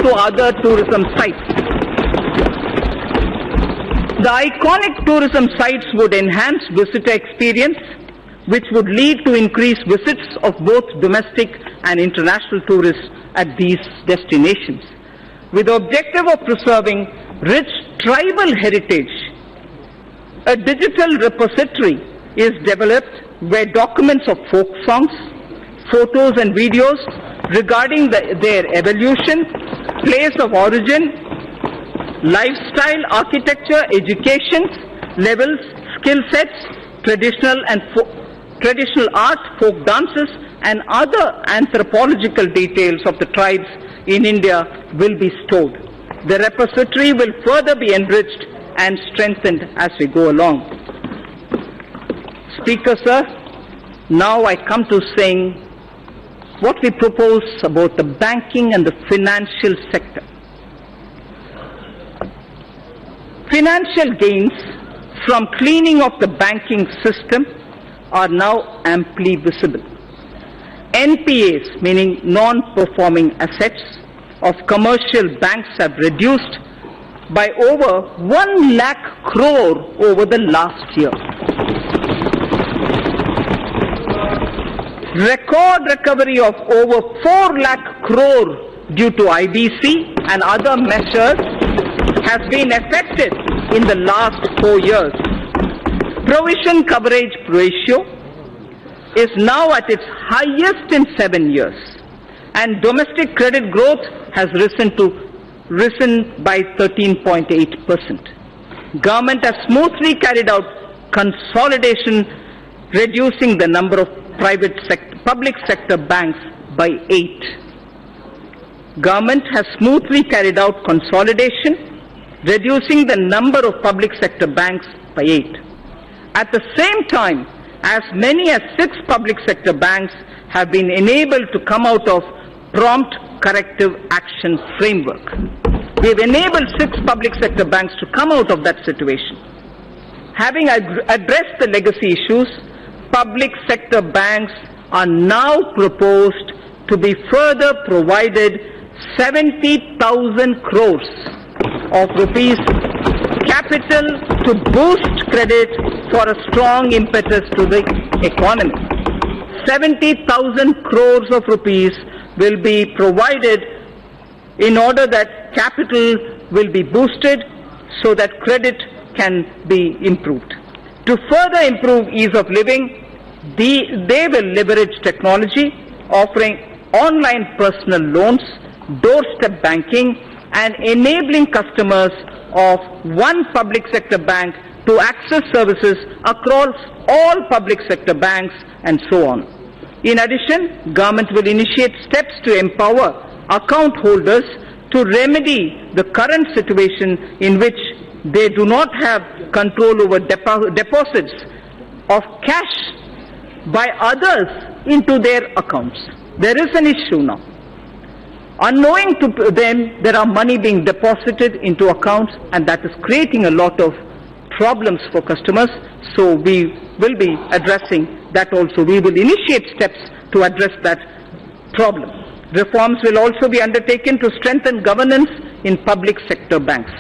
to other tourism sites. The iconic tourism sites would enhance visitor experience, which would lead to increased visits of both domestic and international tourists at these destinations. With the objective of preserving rich tribal heritage, a digital repository is developed where documents of folk songs, photos and videos regarding their evolution, place of origin, lifestyle, architecture, education levels, skill sets, traditional art, folk dances, and other anthropological details of the tribes in India will be stored. The repository will further be enriched and strengthened as we go along. Speaker, sir, now I come to saying what we propose about the banking and the financial sector. Financial gains from cleaning of the banking system are now amply visible. NPAs, meaning non-performing assets, of commercial banks have reduced by over 1 lakh crore over the last year. Record recovery of over 4 lakh crore due to IBC and other measures has been effected in the last 4 years. Provision coverage ratio is now at its highest in 7 years, and domestic credit growth has risen by 13.8%. Government has smoothly carried out consolidation, reducing the number of public sector banks by 8. Government has smoothly carried out consolidation, reducing the number of public sector banks by 8. At the same time, as many as 6 public sector banks have been enabled to come out of prompt corrective action framework. We have enabled 6 public sector banks to come out of that situation. Having addressed the legacy issues, public sector banks are now proposed to be further provided 70,000 crores of rupees capital to boost credit for a strong impetus to the economy. 70,000 crores of rupees will be provided in order that capital will be boosted so that credit can be improved. To further improve ease of living, they will leverage technology, offering online personal loans, doorstep banking, and enabling customers of one public sector bank to access services across all public sector banks and so on. In addition, government will initiate steps to empower account holders to remedy the current situation in which they do not have control over deposits of cash by others into their accounts. There is an issue now. Unknowing to them, there are money being deposited into accounts, and that is creating a lot of problems for customers. So we will be addressing that also. We will initiate steps to address that problem. Reforms will also be undertaken to strengthen governance in public sector banks.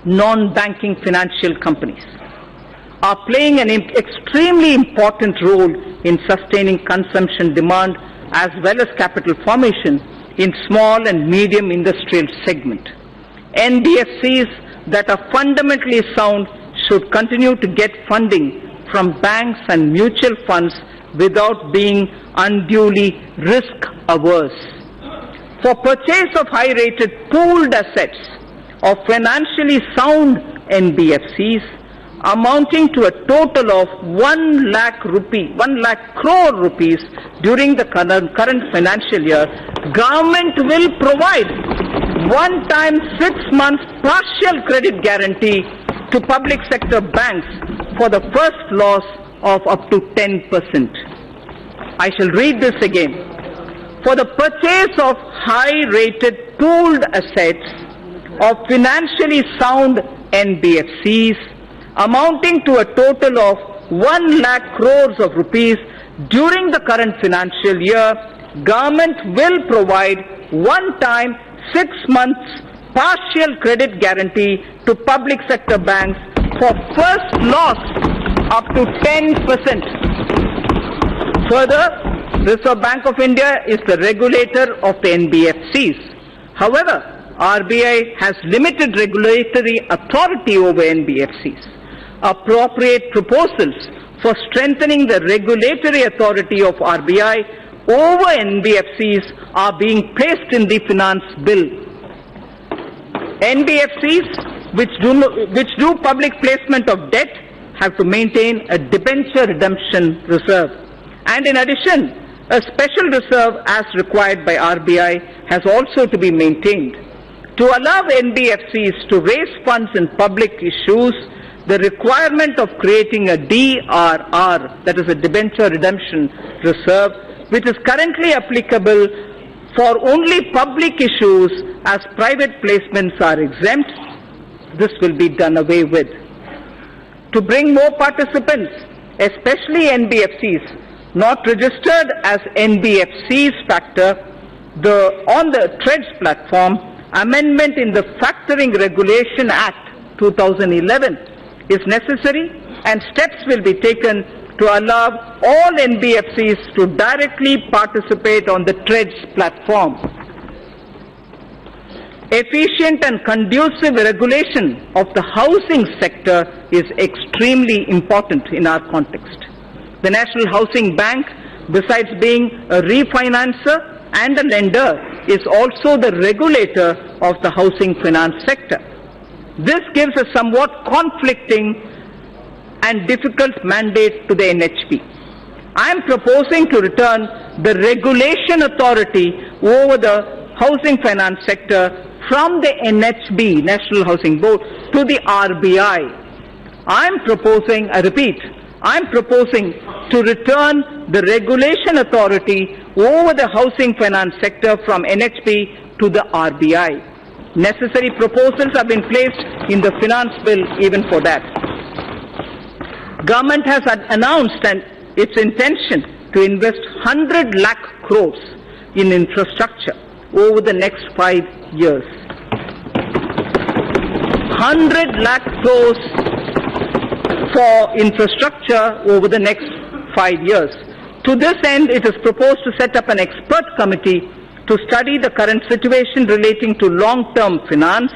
Non-banking financial companies are playing an extremely important role in sustaining consumption demand as well as capital formation in small and medium industrial segment. NBFCs that are fundamentally sound should continue to get funding from banks and mutual funds without being unduly risk-averse. For purchase of high-rated pooled assets of financially sound NBFCs amounting to a total of 1 lakh crore rupees during the current financial year, government will provide one-time 6 months partial credit guarantee to public sector banks for the first loss of up to 10%. I shall read this again. For the purchase of high-rated pooled assets of financially sound NBFCs amounting to a total of 1 lakh crores of rupees during the current financial year, government will provide one-time 6 months partial credit guarantee to public sector banks for first loss up to 10%. Further, Reserve Bank of India is the regulator of the NBFCs. However, RBI has limited regulatory authority over NBFCs. Appropriate proposals for strengthening the regulatory authority of RBI over NBFCs are being placed in the finance bill. NBFCs which do public placement of debt have to maintain a debenture redemption reserve. And in addition, a special reserve as required by RBI has also to be maintained. To allow NBFCs to raise funds in public issues, the requirement of creating a DRR, that is a debenture redemption reserve, which is currently applicable for only public issues as private placements are exempt, this will be done away with. To bring more participants, especially NBFCs, not registered as NBFCs factor, on the TREDS platform, amendment in the Factoring Regulation Act 2011 is necessary, and steps will be taken to allow all NBFCs to directly participate on the TREDS platform. Efficient and conducive regulation of the housing sector is extremely important in our context. The National Housing Bank, besides being a refinancer and a lender, is also the regulator of the housing finance sector. This gives a somewhat conflicting and difficult mandate to the NHB. I am proposing to return the regulation authority over the housing finance sector from the NHB, National Housing Board, to the RBI. I am proposing to return the regulation authority over the housing finance sector from NHB to the RBI. Necessary proposals have been placed in the finance bill even for that. Government has announced its intention to invest 100 lakh crores in infrastructure over the next 5 years. 100 lakh crores for infrastructure over the next 5 years. To this end, it is proposed to set up an expert committee to study the current situation relating to long-term finance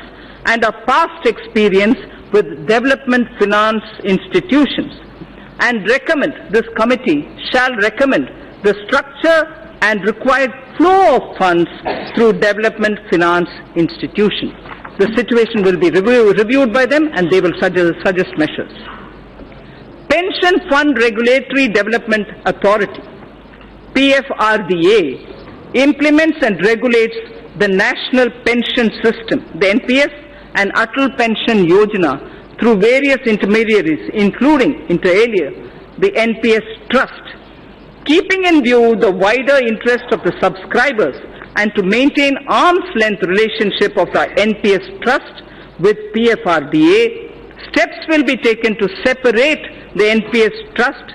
and our past experience with development finance institutions, and this committee shall recommend the structure and required flow of funds through development finance institutions. The situation will be reviewed by them, and they will suggest measures. Pension Fund Regulatory Development Authority, PFRDA, implements and regulates the National Pension System, the NPS, and Atal Pension Yojana through various intermediaries, including, inter alia, the NPS Trust. Keeping in view the wider interest of the subscribers and to maintain arm's length relationship of the NPS Trust with PFRDA, steps will be taken to separate the NPS Trust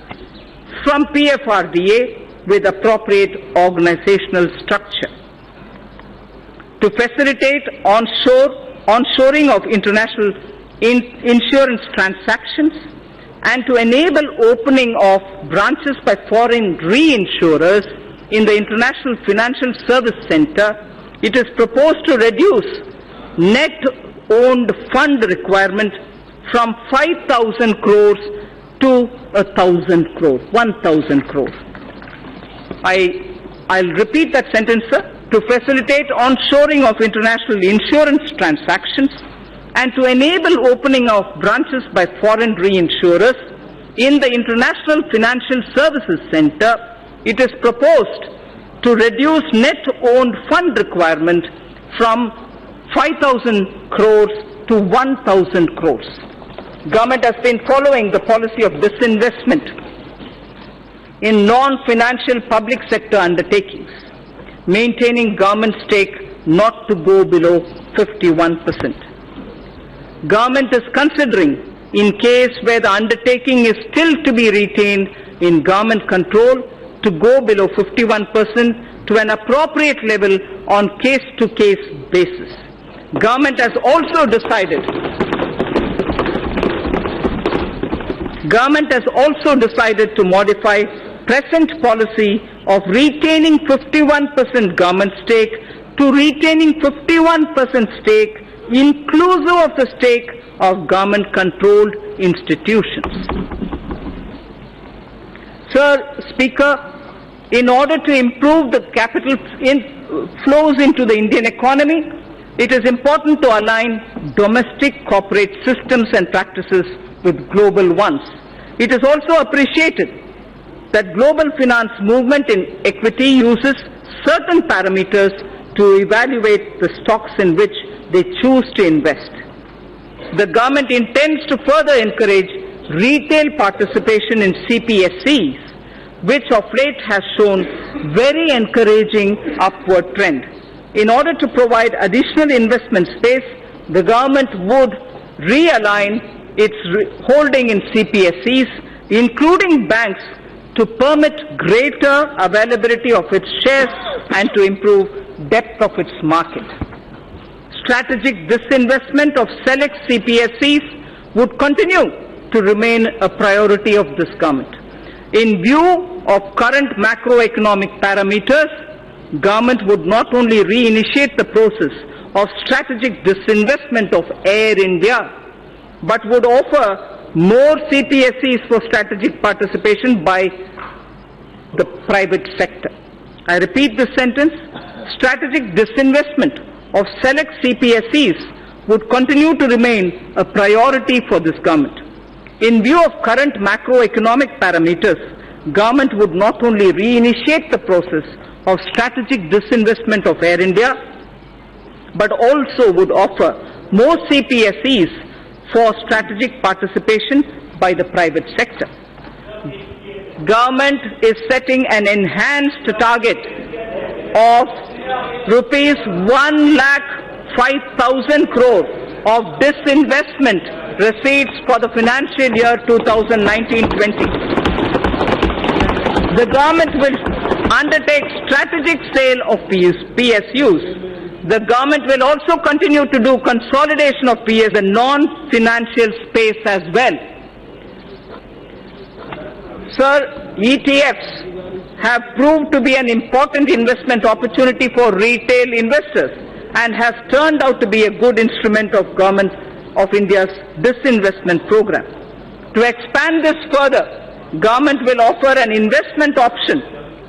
from PFRDA with appropriate organizational structure. To facilitate onshoring of international insurance transactions and to enable opening of branches by foreign reinsurers in the International Financial Service Center, it is proposed to reduce net owned fund requirement from 5,000 crores to 1,000 crores, 1,000 crores. I'll repeat that sentence, sir. To facilitate onshoring of international insurance transactions and to enable opening of branches by foreign reinsurers in the International Financial Services Center, it is proposed to reduce net owned fund requirement from 5,000 crores to 1,000 crores. Government has been following the policy of disinvestment in non-financial public sector undertakings, maintaining government stake not to go below 51%. Government is considering, in case where the undertaking is still to be retained in government control, to go below 51% to an appropriate level on case-to-case basis. Government has also decided to modify present policy of retaining 51% government stake to retaining 51% stake inclusive of the stake of government-controlled institutions. Sir Speaker, in order to improve the capital flows into the Indian economy, it is important to align domestic corporate systems and practices with global ones. It is also appreciated that global finance movement in equity uses certain parameters to evaluate the stocks in which they choose to invest. The government intends to further encourage retail participation in CPSEs, which of late has shown very encouraging upward trend. In order to provide additional investment space, the government would realign its holding in CPSEs, including banks, to permit greater availability of its shares and to improve depth of its market. Strategic disinvestment of select CPSEs would continue to remain a priority of this government. In view of current macroeconomic parameters, government would not only reinitiate the process of strategic disinvestment of Air India, but would offer more CPSEs for strategic participation by the private sector. I repeat this sentence. Strategic disinvestment of select CPSEs would continue to remain a priority for this government. In view of current macroeconomic parameters, government would not only reinitiate the process of strategic disinvestment of Air India, but also would offer more CPSEs for strategic participation by the private sector. Government is setting an enhanced target of rupees 1,05,000 crore of disinvestment receipts for the financial year 2019-20. The government will undertake strategic sale of PSUs. The government will also continue to do consolidation of PS in the non-financial space as well. Sir, ETFs have proved to be an important investment opportunity for retail investors and has turned out to be a good instrument of Government of India's disinvestment program. To expand this further, government will offer an investment option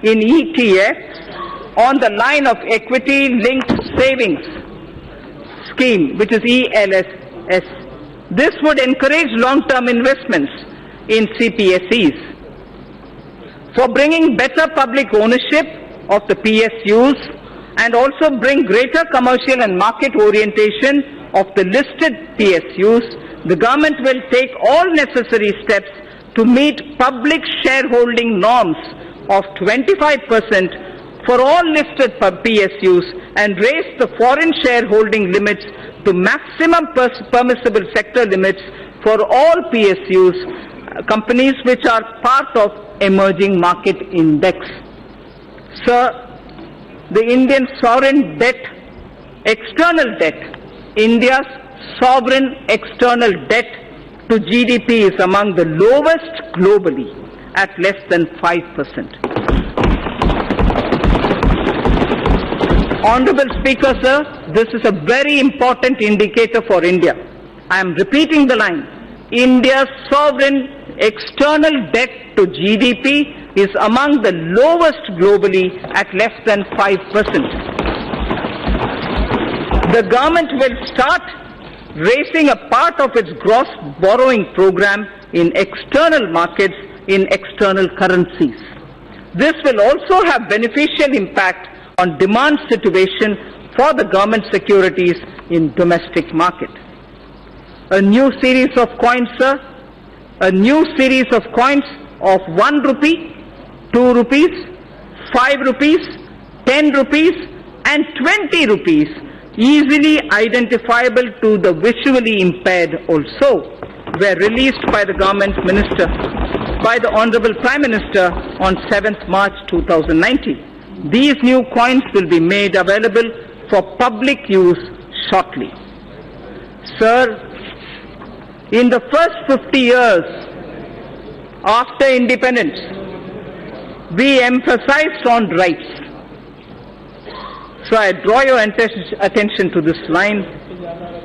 in ETFs on the line of equity-linked savings scheme, which is ELSS. This would encourage long-term investments in CPSEs. For bringing better public ownership of the PSUs and also bring greater commercial and market orientation of the listed PSUs, the government will take all necessary steps to meet public shareholding norms of 25% for all listed PSUs and raise the foreign shareholding limits to maximum permissible sector limits for all PSUs, companies which are part of emerging market index. Sir, the Indian sovereign debt, external debt, India's sovereign external debt to GDP is among the lowest globally at less than 5%. Honorable Speaker, sir, this is a very important indicator for India. I am repeating the line. India's sovereign external debt to GDP is among the lowest globally at less than 5%. The government will start raising a part of its gross borrowing program in external markets in external currencies. This will also have beneficial impact on demand situation for the government securities in domestic market. A new series of coins, sir, a new series of coins of 1 rupee, 2 rupees, 5 rupees, 10 rupees and 20 rupees, easily identifiable to the visually impaired also, were released by the government minister, by the Honorable Prime Minister on 7th March 2019. These new coins will be made available for public use shortly. Sir, in the first 50 years after independence, we emphasized on rights. So I draw your attention to this line,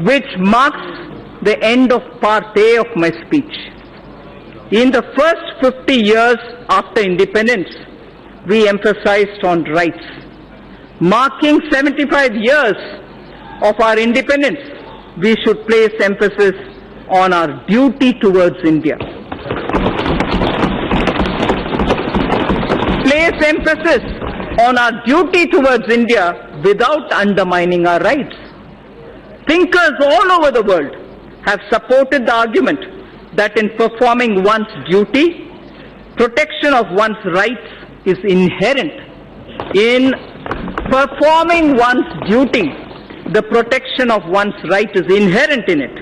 which marks the end of part A of my speech. In the first 50 years after independence, we emphasized on rights. Marking 75 years of our independence, we should place emphasis on our duty towards India. Place emphasis on our duty towards India without undermining our rights. Thinkers all over the world have supported the argument that in performing one's duty, protection of one's rights is inherent. In performing one's duty, the protection of one's right is inherent in it.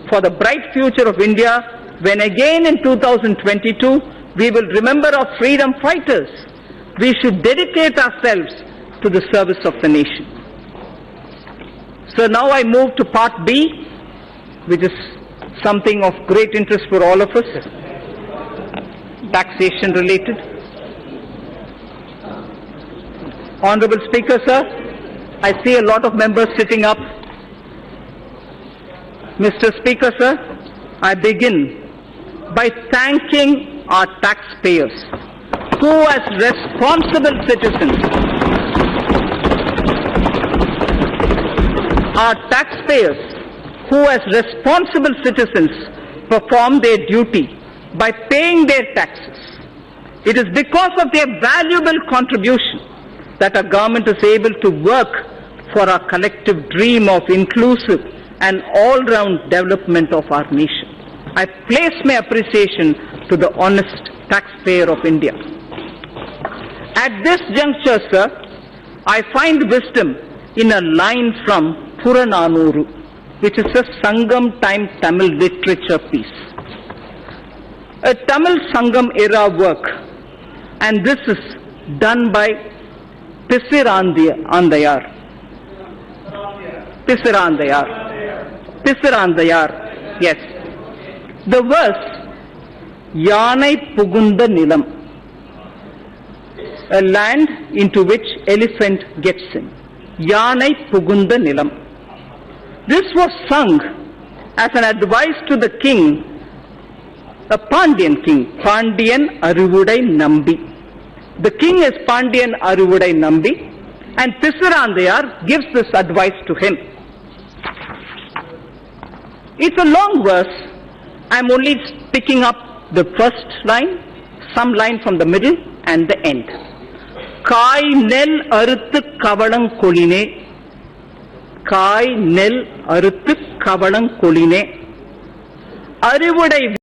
For the bright future of India, when again in 2022 we will remember our freedom fighters, we should dedicate ourselves to the service of the nation. So now I move to part B, which is something of great interest for all of us, taxation related. Honorable Speaker, sir, I see a lot of members sitting up. Mr. Speaker, sir, I begin by thanking our taxpayers who, as responsible citizens, perform their duty by paying their taxes. It is because of their valuable contribution that our government is able to work for our collective dream of inclusive and all-round development of our nation. I place my appreciation to the honest taxpayer of India. At this juncture, sir, I find wisdom in a line from Purananuru, which is a Sangam time Tamil literature piece. A Tamil Sangam era work, and this is done by Pisirandayar, yes. The verse, Yanai Pugunda Nilam, a land into which elephant gets in. Yanai Pugunda Nilam. This was sung as an advice to the king, a Pandyan king, Pandyan Arivudai Nambi. The king is Pandyan Arivudai Nambi, and Pisirandayar gives this advice to him. It's a long verse. I'm only picking up the first line, some line from the middle, and the end. Kai nel aruthu kavalang koline. Kai nel aruthu kavalang koline. Arivudai